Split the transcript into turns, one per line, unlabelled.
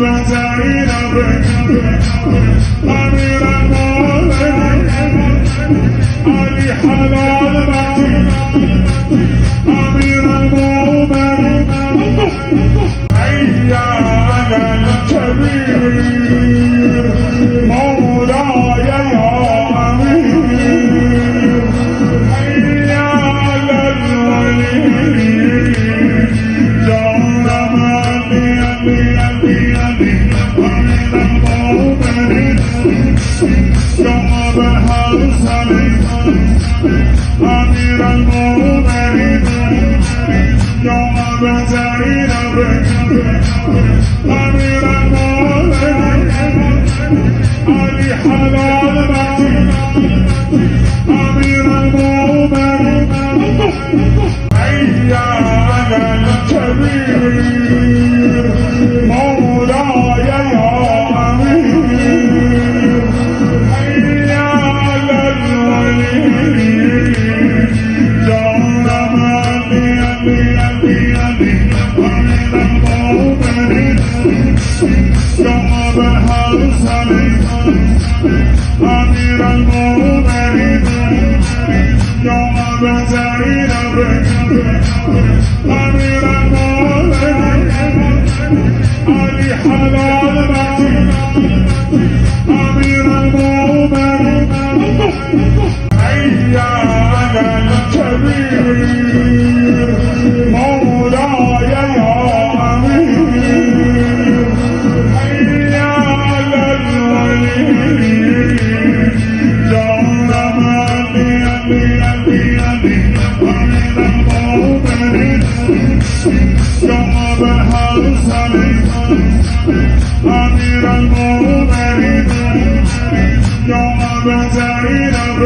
زينب أمير المؤمنين علي حلال متي أمير المؤمنين عيال الكبير مولاي يا أمير عيال الولي أمير المؤمنين يا أبا زينب أمير المؤمنين علي حلال متي أمير المؤمنين عيال الكبير مولاي يا أمير عيال الولي أمير المؤمنين يا أبا زينب أمير المؤمنين علي حلال متي أمير المؤمنين عيال الكبير مولاي يا أمير عيال الولي أمير المؤمنين يا أبا زينب